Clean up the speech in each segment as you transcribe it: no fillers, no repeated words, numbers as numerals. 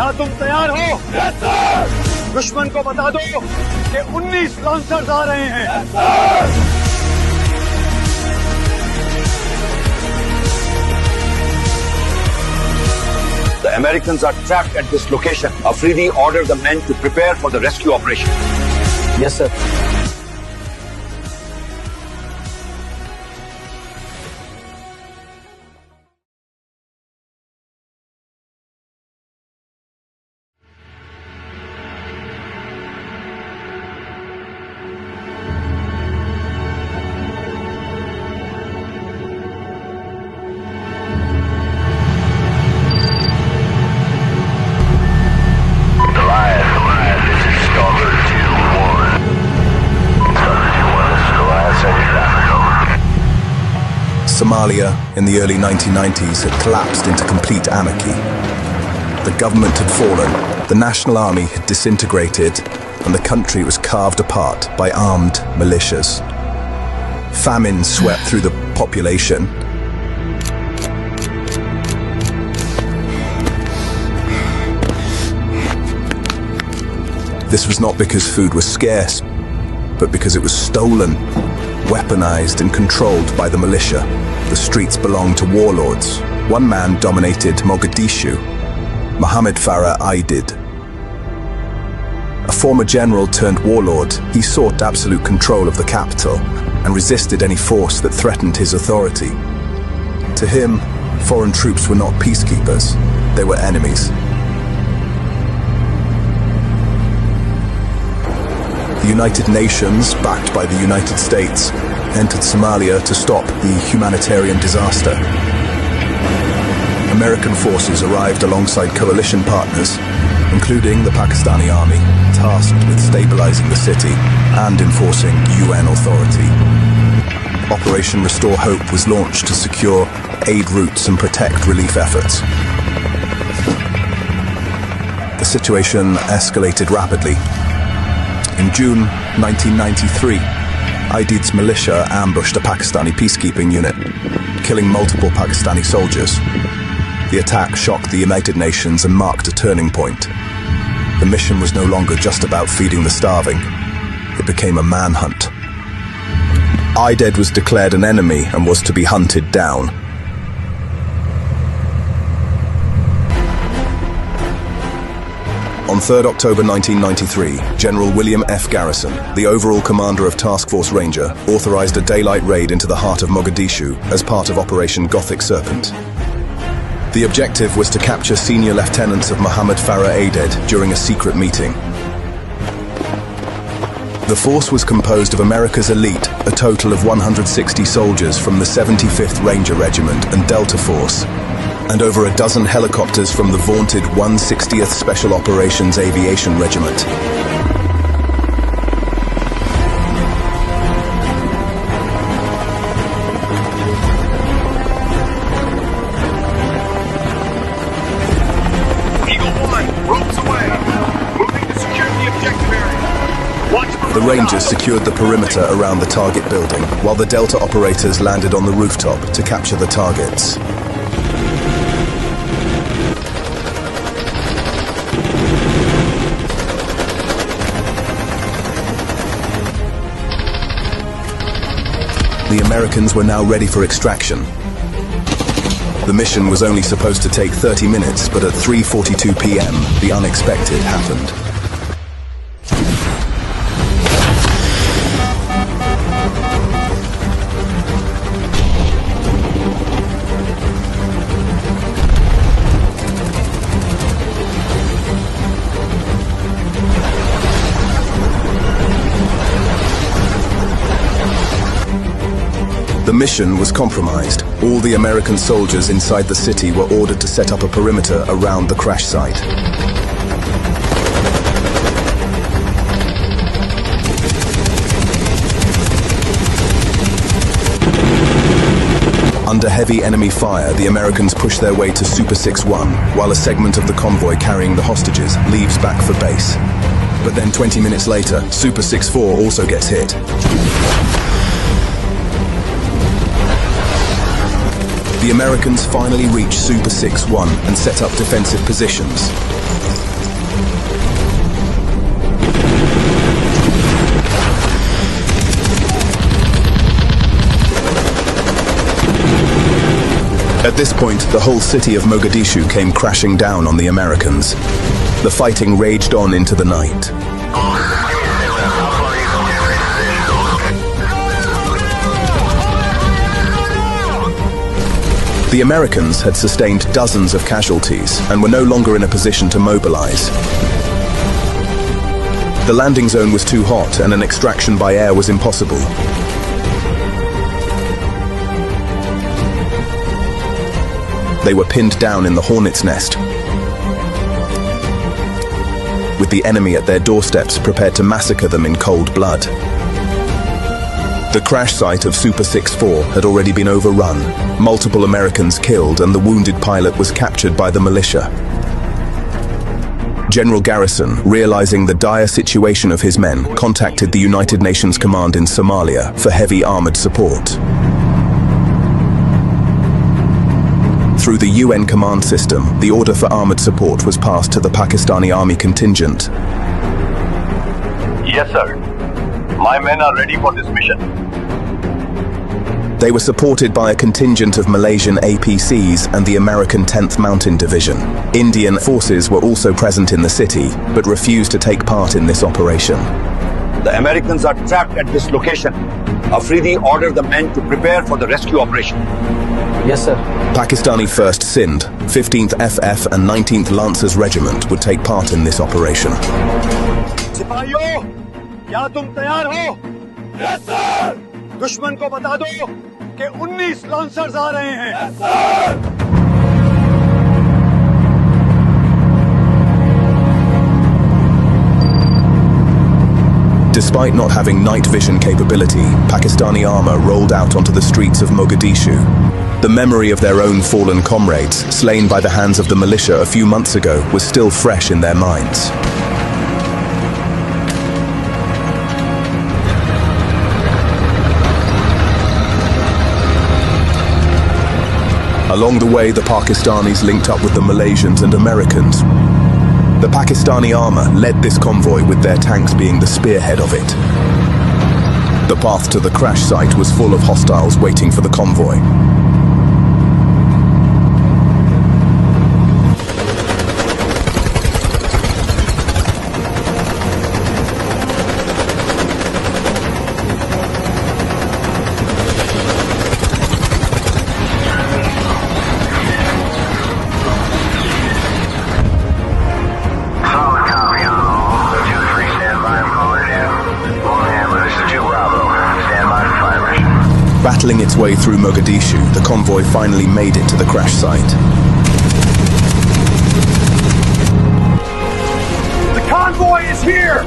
क्या तुम तैयार हो? Yes, sir! दुश्मन को बता दो कि 19 लॉन्चर्स आ रहे हैं। Yes, sir! The Americans are trapped at this location. Afridi ordered the men to prepare for the rescue operation. Yes, sir. Somalia in the early 1990s had collapsed into complete anarchy. The government had fallen, the national army had disintegrated, and the country was carved apart by armed militias. Famine swept through the population. This was not because food was scarce, but because it was stolen, weaponized and controlled by the militia. The streets belonged to warlords. One man dominated Mogadishu, Mohammed Farah Aidid. A former general turned warlord, he sought absolute control of the capital and resisted any force that threatened his authority. To him, foreign troops were not peacekeepers, they were enemies. The United Nations, backed by the United States, entered Somalia to stop the humanitarian disaster. American forces arrived alongside coalition partners, including the Pakistani army, tasked with stabilizing the city and enforcing UN authority. Operation Restore Hope was launched to secure aid routes and protect relief efforts. The situation escalated rapidly. In June 1993, Aidid's militia ambushed a Pakistani peacekeeping unit, killing multiple Pakistani soldiers. The attack shocked the United Nations and marked a turning point. The mission was no longer just about feeding the starving. It became a manhunt. Aidid was declared an enemy and was to be hunted down. On 3rd October 1993, General William F. Garrison, the overall commander of Task Force Ranger, authorized a daylight raid into the heart of Mogadishu as part of Operation Gothic Serpent. The objective was to capture senior lieutenants of Mohammed Farah Aidid during a secret meeting. The force was composed of America's elite, a total of 160 soldiers from the 75th Ranger Regiment and Delta Force, and over a dozen helicopters from the vaunted 160th Special Operations Aviation Regiment. Eagle 1, ropes away. Moving to secure the objective area. Watch for The Rangers secured the perimeter around the target building, while the Delta operators landed on the rooftop to capture the targets. The Americans were now ready for extraction. The mission was only supposed to take 30 minutes, but at 3:42 p.m., the unexpected happened. The mission was compromised. All the American soldiers inside the city were ordered to set up a perimeter around the crash site. Under heavy enemy fire, the Americans push their way to Super 6-1, while a segment of the convoy carrying the hostages leaves back for base. But then 20 minutes later, Super 6-4 also gets hit. The The Americans finally reached Super 6-1 and set up defensive positions. At this point, the whole city of Mogadishu came crashing down on the Americans. The fighting raged on into the night. The Americans had sustained dozens of casualties and were no longer in a position to mobilize. The landing zone was too hot and an extraction by air was impossible. They were pinned down in the hornet's nest, with the enemy at their doorsteps prepared to massacre them in cold blood. The crash site of Super 6-4 had already been overrun, multiple Americans killed, and the wounded pilot was captured by the militia. General Garrison, realizing the dire situation of his men, contacted the United Nations Command in Somalia for heavy armored support. Through the UN command system, the order for armored support was passed to the Pakistani army contingent. Yes, sir. My men are ready for this mission. They were supported by a contingent of Malaysian APCs and the American 10th Mountain Division. Indian forces were also present in the city, but refused to take part in this operation. The Americans are trapped at this location. Afridi ordered the men to prepare for the rescue operation. Yes, sir. Pakistani 1st Sindh, 15th FF and 19th Lancers Regiment would take part in this operation. सिपाहियों, क्या तुम तैयार हो? Yes, sir. दुश्मन को बता दो कि 19 लांसर्स आ रहे हैं. Yes, sir. Despite not having night vision capability, Pakistani armor rolled out onto the streets of Mogadishu. The memory of their own fallen comrades, slain by the hands of the militia a few months ago, was still fresh in their minds. Along the way, the Pakistanis linked up with the Malaysians and Americans. The Pakistani armor led this convoy, with their tanks being the spearhead of it. The path to the crash site was full of hostiles waiting for the convoy. Battling its way through Mogadishu, the convoy finally made it to the crash site. The convoy is here!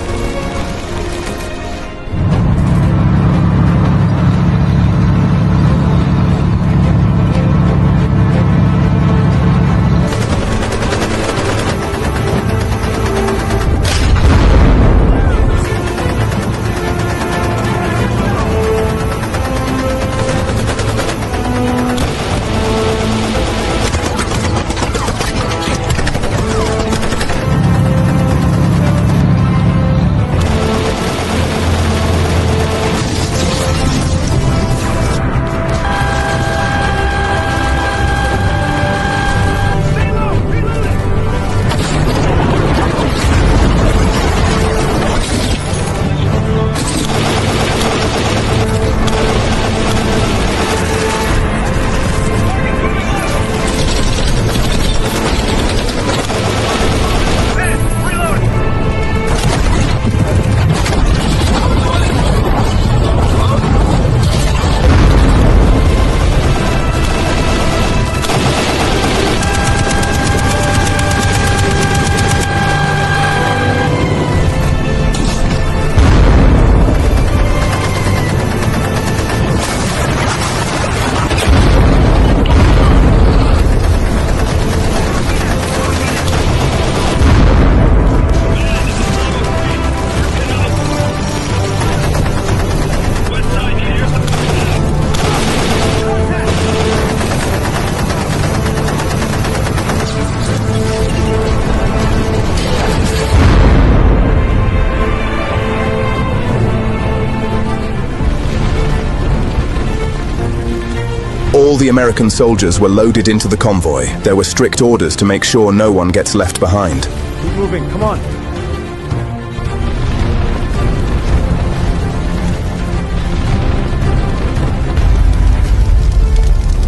all the American soldiers were loaded into the convoy, there were strict orders to make sure no one gets left behind. Keep moving, come on.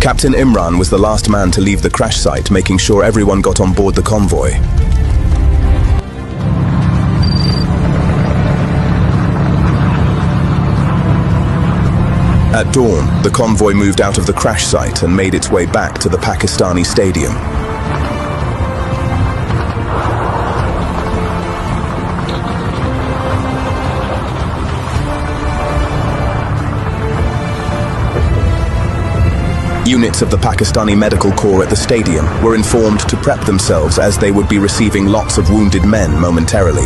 Captain Imran was the last man to leave the crash site, making sure everyone got on board the convoy. At dawn, the convoy moved out of the crash site and made its way back to the Pakistani stadium. Units of the Pakistani Medical Corps at the stadium were informed to prep themselves as they would be receiving lots of wounded men momentarily.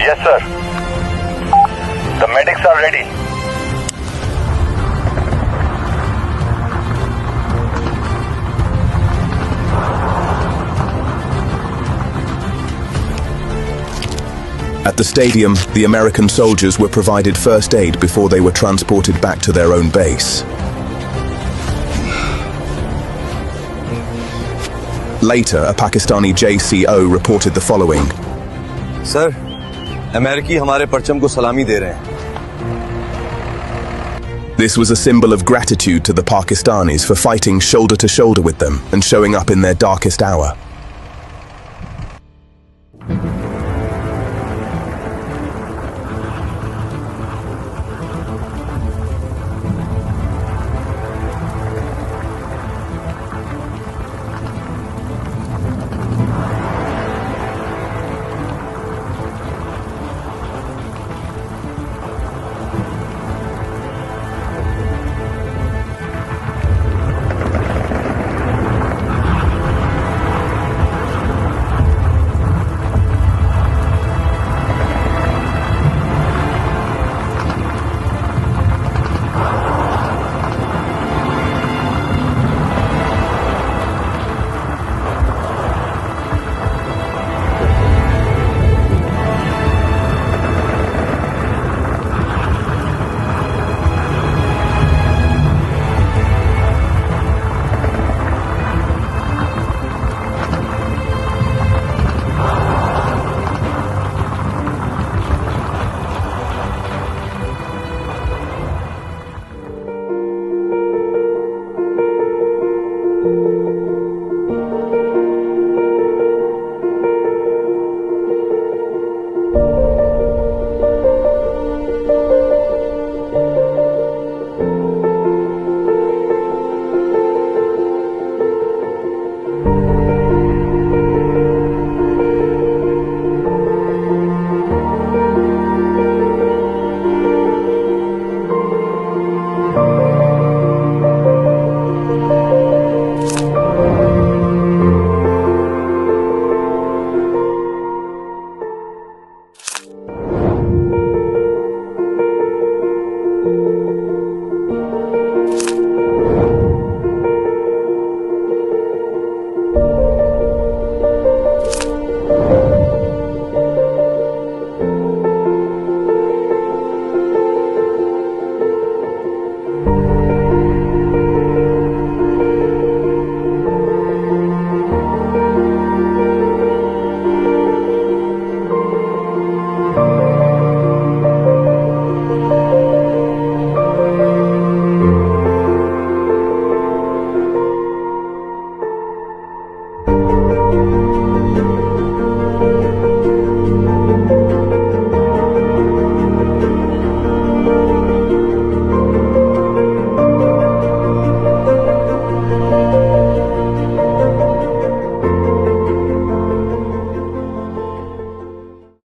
Yes, sir. The medics are ready. At the stadium, the American soldiers were provided first aid before they were transported back to their own base. Later, a Pakistani JCO reported the following. Sir, Ameriki हमारे परचम को सलामी दे रहे हैं. This was a symbol of gratitude to the Pakistanis for fighting shoulder to shoulder with them and showing up in their darkest hour.